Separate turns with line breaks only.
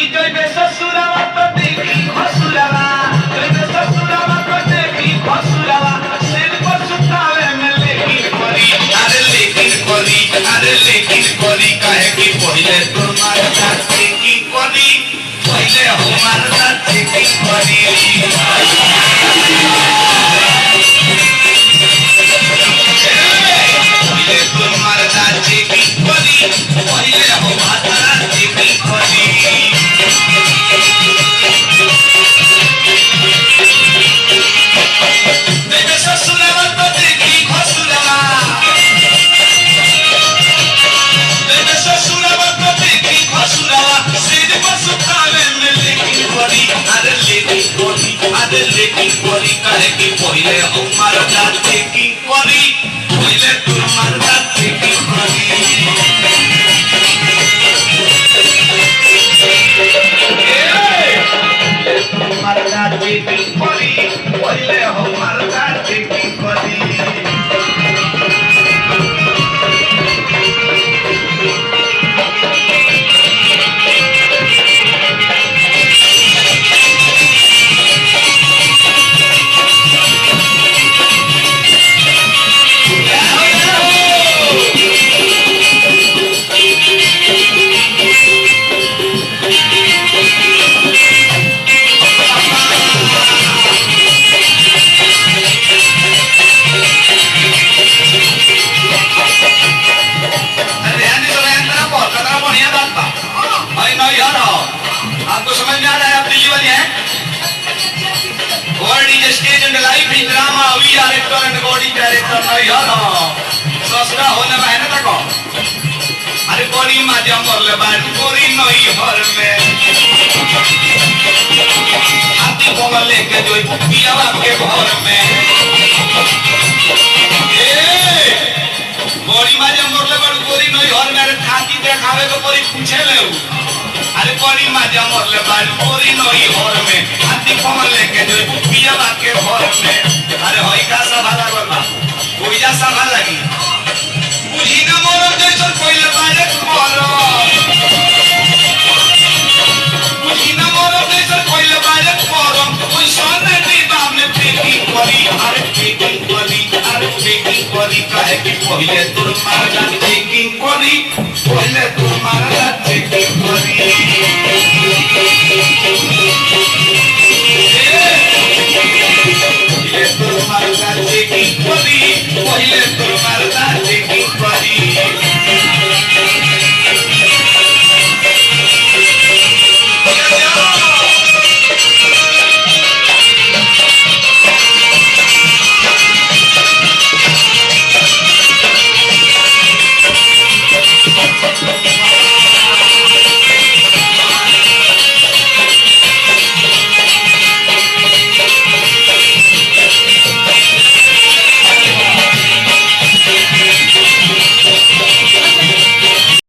कि जइबे ससुरावा तो देखी भसुरावा जइबे ससुरावा तो देखी भसुरावा सिर पर सुतावे में लेकिन करी अरे लेकिन करी काहे कि पहिले तोर मारता की करी पहिले हमार साथ की करी पहिले तोर मारता की करी पहिले हमार साथ की करी बेबे ससुरावा तो देखी भसुरावा बेबे ससुरावा तो देखी भसुरावा सिर पर सुतावे में लेकिन करी अरे लेकिन करी काहे कि पहिले हमार साथ की करी पहिले तोर मारता की करी मरदा देखी करी पहिले हो मरदा देखी करी आपको समझ में आ रहा है अपनी जीवन है world is stage and life in drama we are actor and body director नहीं यार ससुरा होने में है ना तको अरे कोरी माजा मरले बात कोरी नहीं हर में हाथी कोमल लेके जो पिया बाप के घर में ए कोरी माजा मरले बात कोरी नहीं हर में अरे छाती दिखावे को कोई पूछे ले अरे कोरी माजा मरले बाल कोरी नई घर में हाथी कमल लेके जो पिया बात के घर में अरे होई का सभा लागल बा कोई जा सभा लगी बुझी ना मोर जैसन कोइले बाले मोरो बुझी ना मोर जैसन कोइले बाले मोरो कोई सोने दीवा में फेंकी कोरी अरे फेंकी कोरी काहे कि पहिले तोर मारदा फेंकी कोरी